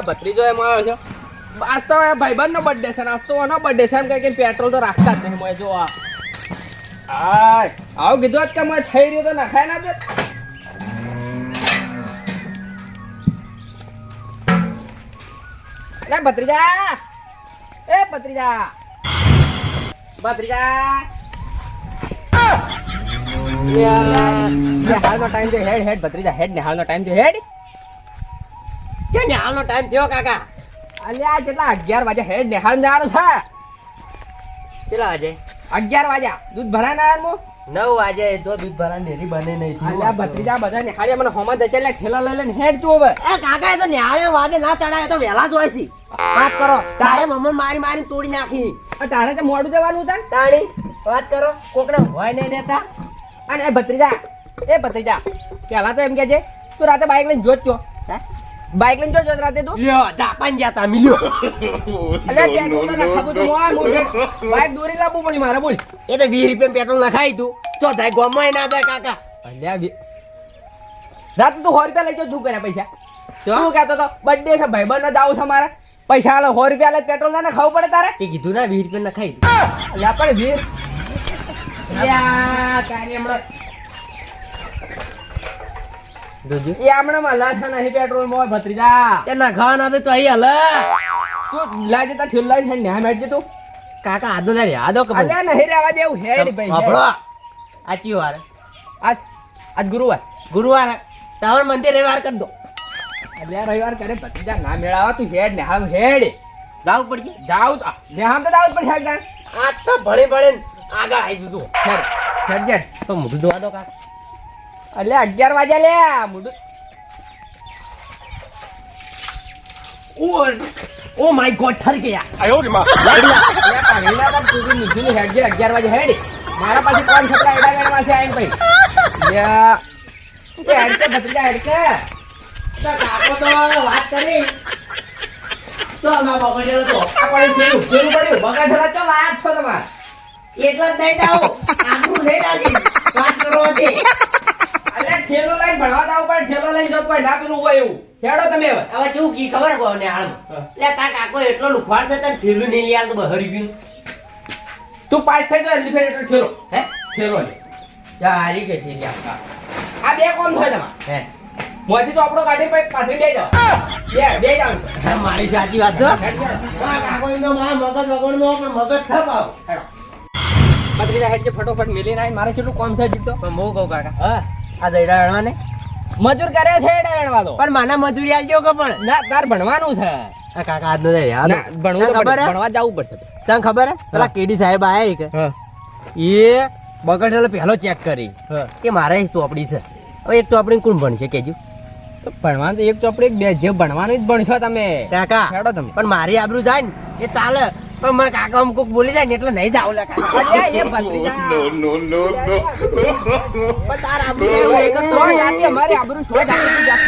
ભત્રીજો એમ આવ્યો છે. આજ તો ભાઈબંધ નો બર્થડે છે, આજ તો એનો બર્થડે છે એમ કઈ પેટ્રોલ તો રાખતા જ નહીં. જો આવું કીધું જ કે મને થઈ રહ્યું તો નખાય ના દે. અરે ભત્રીજા, એ ભત્રીજા, ભત્રીજા હાલનો ટાઈમ છે. હેડ હેડ ભત્રીજા હેડ ને હાલનો ટાઈમ છે. હેડ કે નિહાળનો ટાઈમ થયો કાકા? અલ્યા કેટલા 11 વાગે હેડ નિહાળ જવાનું છે. કેટલા વાગે? 11 વાગ્યા. દૂધ ભરાય ના આવ્યું? 9 વાગે તો દૂધ ભરાની ડેરી બને નહીં. અલ્યા ભત્રીજા બધા નિહાળે મને હોમાં દચેલા ઠેલા લઈ લઈને હેડ તું હવે. એ કાકા એ તો નિહાળે વાદે ના ચડાય તો વેલા જ હોય છે. વાત કરો. તારે મમ્મી મારી મારી તોડી નાખી. તારે તો મોડું જવાનું હતા. તાણી વાત કરો. કોકને હોય નહીં દેતા. અને એ ભત્રીજા પેલા તો એમ કે છે તું રાતે બાઈક લઈને જોત છો. બાઈક લઈને જો રાતે તું લ્યો જાપાન જતા મિલ્યો. અલ્યા પેટ્રોલ તો નખાવું તું બાઈક દોરી લાવવું પડી મારે. બોલ એ તો 20 રૂપિયા પેટ્રોલ નખાઈ તું તો જાય ગોમાં ના જાય કાકા. અલ્યા રાતે તું 100 રૂપિયા લઈ જો શું કર્યા પૈસા? શું કહેતો તો બર્થડે છે ભાઈબંધ ને જાવું છે મારે પૈસા હાલો 100 રૂપિયા લે પેટ્રોલ ના ખાવું પડે તારે. એ કીધું ના 20 રૂપિયા નખાઈ અલ્યા પણ 20 એ હમણાં મલા છે નહીં પેટ્રોલ માં ભત્રીજા. તે નખાવાના તો અહીં હલે તું લાજે તા ઠેલ લઈને ન્યા મેટ તું કાકા આદો લે આદો કે અલ્યા નહીં રહેવા દેવું હેડ ભાઈ. આપણો આચી વાર આજ ગુરુવાર તાવર મંદિર રવિવાર કરી દો. અલ્યા રવિવાર કરે ભત્રીજા ના મેળાવા તું હેડ ને હાવ હેડ જાવ પડશે. જાવ ને હામ તો જાવ પડશે હેડ જાણ. આ તો ભણે ભણે આગળ આવી દીધું. હેડ હેડ હેડ તો મોઢું ધોવા દો કાકા. અલ્યા 11 વાગ્યા લે મોઢું. ઓ માય ગોડ ઠર ગયા. અલ્યા પાણીના તો તું નીચે હેડ જે 11 વાગે હેડ મારા પાસે કોણ છોકરા એડા ગાડી પાસે આવીને ભાઈ અલ્યા તે હેડ કે ભત્રીજા હેડ કે તો કાકો તો વાત કરી તો અમે બગડેલો તો આ પાણી ફેરું પડ્યું બગાડેલા ચો લાયા છો તમાર એટલે જ નહીં જાવ આબરૂ નહીં રાખી વાત કરો હતી. અલ્યા ઠેલો લઈને ભણવા જાવ પણ ઠેલો લઈને જો કોઈ ના પેલું હોય એવું હેડો તમે હવે. હવે શું કી ખબર કોને હાલ એટલે તા કાકો એટલો લુખવાડ છે તને ફેલું નહીં લઈ આલ તો હરી ગયું. તું પાસ થઈ ગયો એટલે ફેર એટલે ઠેલો હે ઠેલો લે જા હારી કે છે લ્યા. આ બે કોમ થાય તમાર હે મોથી તો આપણો ગાડી પર પાછી બે જાવ બે જાવ મારી સાચી વાત છે. હેડ કાકો એનો મારા મગજ વગરનો પણ મગજ થપ આવ. હેડો ભત્રીજા હેડ જે ફટોફટ મેલી નાય મારે કેટલું કોમ છે જીતો. પણ હું કહું કાકા હા આ દઈડા હણવા ને મજૂર કરે છે એડા વેણવા દો પણ માના મજૂરી આલજો કે પણ ના તાર ભણવાનું છે. આ કાકા આજનો દઈ યાદ ના ભણવું તો ખબર હે? ભણવા જવું પડશે. તને ખબર હે પેલા કેડી સાહેબ આયા કે હા એ બગડેલો પહેલો ચેક કરી હા કે મારે ચોપડી છે. હવે એક ચોપડી કોણ ભણશે કેજો તો ભણવાનું તો એક ચોપડી એક બે જે ભણવાનું જ ભણશો તમે કાકા. હેડો તમે. પણ મારી આબરૂ જાય ને એ ચાલે પણ મારા કાકા અમુક બોલી જાય ને એટલે નહીં જાવ લે કાકા. અલ્યા એ ભત્રીજા પણ તાર આબરૂ જાય એવું એક જ તો તોય આટલી અમારી આબરૂ શું જ આટલી જા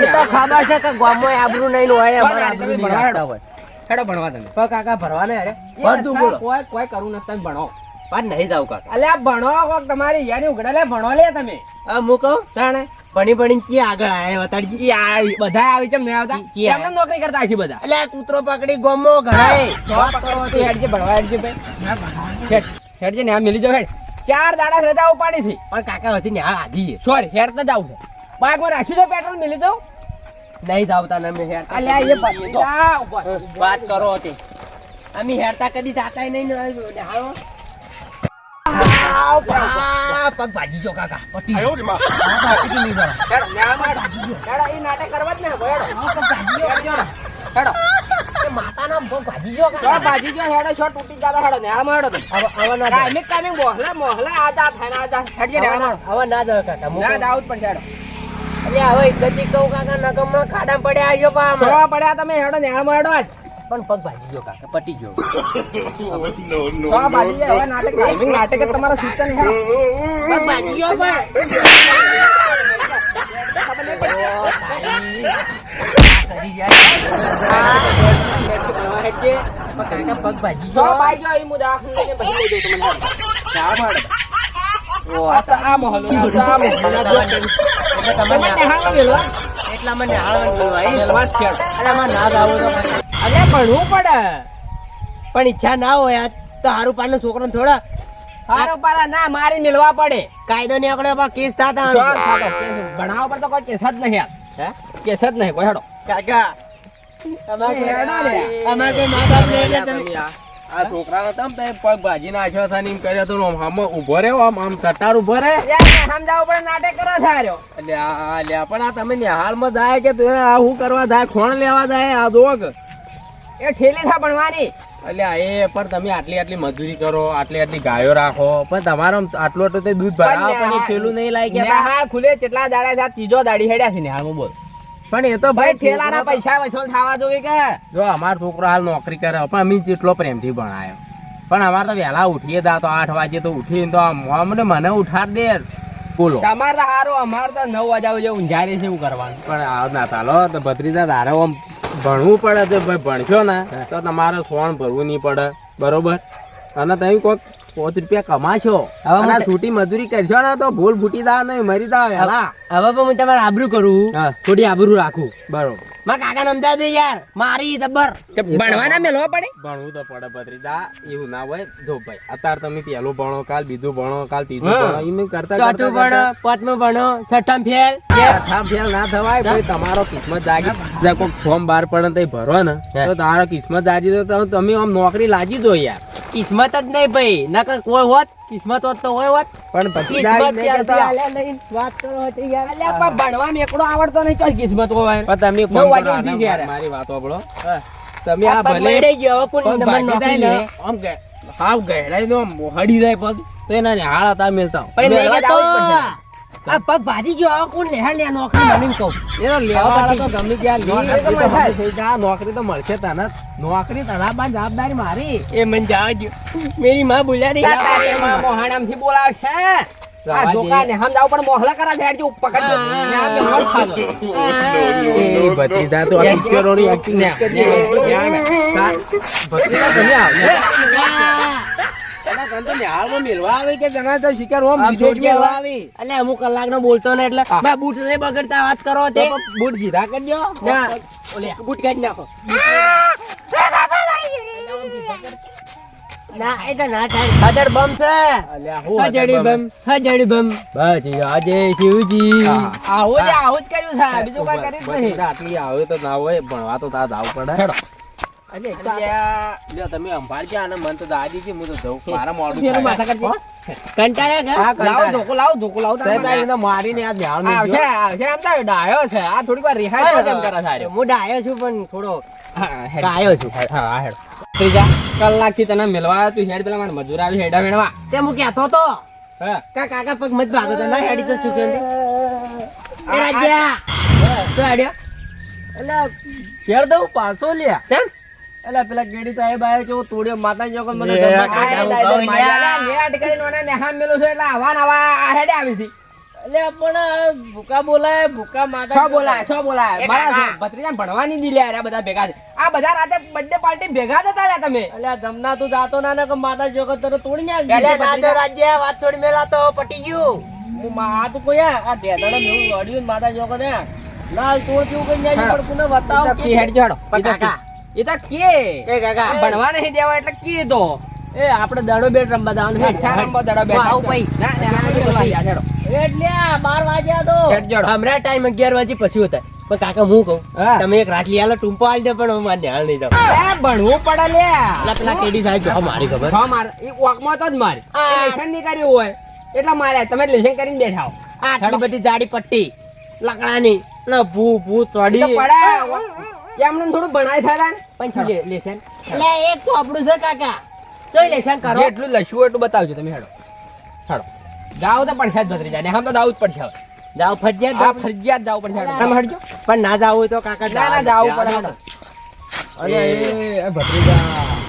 એ તો ખબર છે કે ગામમાં આબરૂ નહીં ને હોય અમારે આબરૂ તમે નહીં ભણવા રાખતા હેડો હોય. હેડો ભણવા તમે. પણ કાકા ભરવાને અરે એ બધું બોલો કોઈ કોઈ કરું નથી તમે ભણો. પણ નહીં જાવ કાકા. અલ્યા ભણો કોક તમારી યારી ઉઘડા લે ભણો લે તમે આ હું કહું તાણે ભણી ભણી ચી આગળ આયા બતાડજી. ઈ આવી બધા આવી ચમ નહીં આવતા જી એમને નોકરી કરતા હશે બધા. એટલે આ કૂતરો પકડી ગોમો ઘણાય વાત કરો તું હેડજે ભણવા હેડજે ભાઈ હેડજે ને આ મિલી જાવ હેડ 4 દાડા રજા ઉપાડી થી પણ કાકા હતી ને આ આધી સોરી હેડ તો જાવ છે બાઈક માં રાખ્યું તો પેટ્રોલ મિલી દઉં. નહીં જાવતા ને અમે હેર અલ્યા એ ભત્રીજા ઉપર વાત કરો હતી અમે હેરતા કદી જાતા નહીં ને હાલો પગ ભાજી જો કાકા પટી હેડો ઈ નાટક કરવા જ ને હેડો હેડો એ માતાના પગ ભાજી જો તો કાકા બાજી જો હેડો શો તૂટી જાતા હેડો નેહામાં હેડો તમે કાયમી મોહલા આજા થાય આજા હેડજે નેહામાં હવે ના જાવ કાકા ના જાવ જ પણ હેડો અરે હવે ઇજ્જતી કહું કાકા નગમણા ખાડા પડ્યા આજો પા છોવા પડ્યા તમે હેડો નેહામાં હેડો આજ પણ પગ ભાજી જો કાકા પટી જો છોવા બાજી જાય હવે નાટક કાયમી નાટક જ તમારો સિસ્ટમ છે પગ ભાજી જો પણ કરી જાય કે પણ કાકા પગ ભાજી સો જો બાઈ જો અહીં હું દવાખાને લઈને પછી લઈ જઉં તમને ચા પાડ ઓ આ તો આ મહોલ્લો આ મહોલ્લો એટલે તમે તમને નિહાળમાં મેલવા એટલા મને હાળવાનું બોલવા મેલવા જ છે અરે આમાં ના જ આવું તો અરે ભણવું પડે પણ ઈચ્છા ના હોય આ તો હારું પાડનો છોકરો થોડા હારો પારા ના મારી મેલવા પડે કાયદો નીકળ્યો બા કેસ થતા શું થાતો? ભણાવવા પર તો કોઈ કેસ જ નહીં હે કેસ જ નહીં કોઈ હેડો કાકા અમારે કોઈ મા બાપ નહીં એટલે તમે આ છોકરાનો તમ તે પગ ભાજી નાખ્યો था ને એમ કર્યો તો આમ ઉભો રહ્યો આમ ટટાર ઉભો રહે સમજાવવું પડે નાટક કરો સાર્યો અલ્યા પણ આ તમે નિહાળમાં જાય કે તું આ શું કરવા જાય ખોણ લેવા જાય આ જોક એ ઠેલી થા ભણવાની અલ્યા એ પણ તમે આટલી મજૂરી કરો આટલી ગાયો રાખો પણ તમારો આટલું આટલું તે દૂધ ભરાવો પણ એ પેલું નહીં લાગી ગયા નિહાળ ખુલે કેટલા દાડા થયા? ત્રીજો દાડી હેડ્યા છે નિહાળમાં બોલ પણ એ તો ભાઈ ઠેલાના પૈસા વસૂલ થવા જોઈએ કે જો અમારો છોકરો હાલ નોકરી કરે પણ અમે જેટલો પ્રેમથી ભણાયો પણ અમારે તો વહેલા ઉઠીએ દા તો 8 વાગે તો ઉઠીને તો મને ઉઠાડ દે બોલો તમારે તો સારું અમારે તો 9 વાગ્યા સુધી ઊંઝારી છે એવું કરવાનું પણ આ ના ચાલો તો ભત્રીજા તારે આમ ભણવું પડે તો ભાઈ ભણશો ને તો તમારે સોણ ભરવું નહીં પડે બરોબર અને તમે કોઈક 5 રૂપિયા કમાશો અને છૂટી મજૂરી કરશો ને તો ભૂલ ફૂટી દા ને મરી દા વહેલા હવે પણ હું તમારે આબરૂ કરું હા. થોડી આબરૂ રાખું બરોબર માં કાકા નમતા દે યાર મારી જબર ભણવાના મેલવા પડે ભણવું તો પડે ભત્રીજા એવું ના હોય જો ભાઈ અત્યારે તમે પહેલું ભણો કાલ બીજું ભણો કાલ ત્રીજું હા. ભણો એમ કરતા ચોથું ભણો પાંચમું ભણો છઠ્ઠામાં ફેલ છઠ્ઠા ફેલ ના થવાય ભાઈ તમારો કિસ્મત જાગી જાય કોઈ ફોર્મ બહાર પડે ને તઈ ભરો ને તો તમારો કિસ્મત જાગી તો તમે આમ નોકરી લાગી દો યાર કિસ્મત જ નહીં ભાઈ નકર કોઈ હોત કિસ્મત હોત તો હોય હોત પણ પછી કિસ્મત નહીં ત્યારથી કરતા. આલ્યા નહીં. વાત કરો હતી યાર અલ્યા પણ ભણવા મેકડો આવડતો નહીં ચોઈ કિસ્મત હોય પણ તમે નવ ફોન વાગે કરો ઉઠી છે યાર. મારી વાત સાંભળો તમે આ આ પગ ભલે વળી ગયો, હવે કોણ પગ તમને ભાગી નોકરી જાય ને, લે? આમ કે હાવ ગહેડાઈ દો આમ હડી જાય પગ તો એના ને હાળ હતા મેલતા પણ નહીં મેળવા કહેતો. જવું જ પડશે. આ પગ ભાજી ગયો હવે કોણ લેહાડ લે નોકરી મને એમ કહું એ તો લેવા તો ગમે ત્યાં લે. નોકરી તો એ તો મળશે. હવે થઈ જાય. નોકરી તો મળશે તને નોકરી તના બાદ જવાબદારી મારી એ મને જવા દો મેરી માં બોલ્યા નહીં તારે માં મોહાણામથી બોલાવે છે આ જવા દે. જોકાને સમજાવું પણ મોહલા કરા છે હેડજો પકડ દો ના મેલવા જ ખાધો. એ ભત્રીજા તો આ પિક્ચરોની acting ને ભત્રીજા તમે આવો. એના કાન તો નિહાળમાં મેલવા આવે કે જણા તો શિકાર ઓમ બીજો જ મેલવા આવે. એટલે અમુક કલાક નો બોલતો ને એટલે બા બૂટ નહીં બગડતા વાત કરો તે તો બૂટ સીધા કરજો. ના ઓલે બૂટ કાઢી નાખો ના એ તો ના થાય હજાર બમ છે અલ્યા, હું હજારી બમ હજારી બમ બસ આજે શિવજી હા. આવું જ કર્યું છે બીજું કઈ કર્યું જ નહીં ભત્રીજા આટલી આવે તો ના હોય ભણવા તો તાર જાવું પડે. અલ્યા, લ્યો, તમે સંભાળજો આને મન તો દાદી છે હું તો જઉં મારા મોડું ફેરું થાય. માથા કરજે. કંટાળ્યા હા, કે લાવો કંટાળે. ધોકો લાવો તો તારે એને મારીને આ ધ્યાન આવશે નહીં આવશે એમ તો ડાયો છે આ થોડીક વાર રિહાઈ જાય એમ કરે સારો હું ડાયો છું પણ થોડો હા કાયો છું હા હેડ ત્રીજા કલાક થી તને મિલવા આવ્યો તું હેડ પેલા મારા મજૂર આવી હેડા વેણવા તે હું કહેતો તો હા કાકા પગ મત ભાગો તો ના હેડી તો ચૂક્યો ને એ રાજ્યા તો હેડ્યો એટલે ઘેર દઉં 500 લ્યા કેમ એટલે પેલા ગેડી સાહેબ આવ્યો છે તોડ્યો માતા જો કે મને એ ધમક કાકા, આય હું દાય કહું મારી લ્યા. આલે, નેટ કરીને ઓને નેહામ મેલું છે એટલે આવા નવા આ હેડે આવી છે એટલે પણ ભૂકા બોલાય ભૂકા માતા શું બોલાય એ મારા કાકા. ભત્રીજાને ભણવાની દી લ્યા આ બધા ભેગા છે આ બધા રાતે બર્થડે પાર્ટી ભેગા થતા લ્યા તમે એટલે જમના તું જાતો ના ને કે માતા જોગત તને તોડી નાખ એટલે એટલે ના તો રાજ્ય વાત થોડી મેલા તો પટી ગયું હું આ તો કોઈ આ ઢેડાને મેં વળ્યું ને માતા જોગત ને લાલ તોડ જેવું કઈ જાય પણ પુનઃ બતાવો તો કી હેડ જોડો પણ કાકા એ તો કે એ કાકા ભણવા નહીં દેવા એટલે કી તો એ આપણે દડો બેટ રમવા જવાનું છે. અઠ્ઠારમમાં દડો બેઠો. આવું પઈ. ના, ના, ના, યાર, હેડો. એટલે આ 12 વાગ્યા તો હેડ જોડો. હમણાં ટાઈમ 11 વાગે પછી હોતા પણ કાકા હું કહું હા. તમે એક રાટલી આલો ટૂંપો આલી દો પણ હું મારે ધ્યાન નહીં દઉં એ ભણવું પડે લ્યા. એટલે પેલા કેડી સાહેબ જો મારી ખબર છ માર એ વોકમાં તો જ મારે હા. એ લેશન નહીં કર્યું હોય એટલે માર્યા તમે લેશન કરીને બેઠા હો આટલી બધી જાડી પટ્ટી લકડાની ને ભૂ ભૂ એ તો તોડી પડે એમને થોડું ભણાય થાય ને પણ શું લેશન એટલે એક તો આપણું છે કાકા તો લેશન કરો જેટલું લસવું એટલું બતાવજો તમે હેડો હેડો જાઓ તો પણ હેડ ભત્રી જાય આમ તો જાવું જ પડશે હવે જાઓ ફરજિયાત આ જાઓ. ફરજિયાત જાવું પડશે હેડો તમે હેડજો પણ ના જાવ હોય તો કાકા ના ના જાવું પડે હેડો અરે એ ભત્રીજા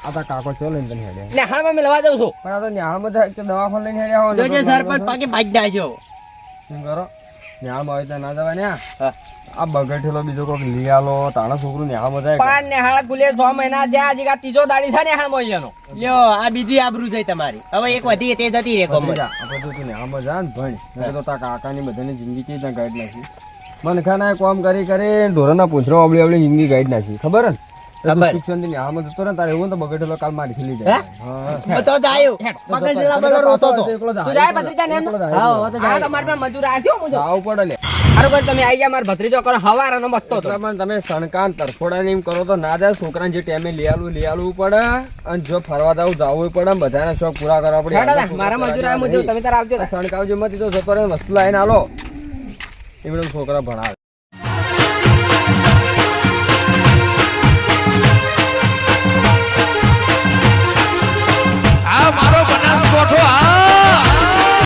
આ તો કાકો ચો લઈને તને હેડે. નેહાળમાં મેં લવા દઉં છું પણ આ તો ન્યાળમાં તો દવાખાને લઈને હેડ્યા હોય ને જોજે તો સરપંચ પાકે ભાગ નાખ્યો શું કરો ન્યાળમાં હોય તો ના જવાય ને આ? આ બગડેલો બીજો કોઈક લઈ આલો તાણા છોકરું ને આ બધા પણ નેહાળ ગુલે 6 મહિના જ્યાં હજી આ ત્રીજો દાડી છે નેહાળમાં અહીંયાનો. લ્યો આ બીજી આબરૂ થઈ તમારી. હવે એક વધી તે જતી રે કોમ. આપણે તો તું નેહામાં જા ને ભણ નહીં તો તારા કાકાની બધાની જિંદગી ચેવી રીતના ગાઈડ નાખી મનખાના કામ કરી કરી ઢોરના પૂંછરો અબળી અબળી જિંદગી ગાઈડ નાખી ખબર ને ખબર. શિક્ષણ ની આમાં જતો રહે ને તારે એવું તો બગડેલો કાલ મારી ખીલી જાય હા તો જાયો પગડેલા બોલો રોતો તો. તું જાય ભત્રીજા ને એમ? હા હવે તો હા જાય. તો મારે પણ મજૂર આજો મુજો. આવું પડે લે સારું કરી તમે આઈ ગયા મારો ભત્રીજો કરો હવારનો મસ્તો હતો. પણ તમે સણકાન તરફોડા ને એમ કરો તો ના જાય છોકરાને જે ટાઈમે લઈ આલવું પડે અને જો ફરવા જવું પડે ને બધાને શોખ પૂરા કરવા પડે હેડો મારા મજૂર આ મુજો તમે તાર આવજો. સણકાવજો મત તો જતો રહે વસ્તુ લાવીને આલો એવડે છોકરા ભણાવે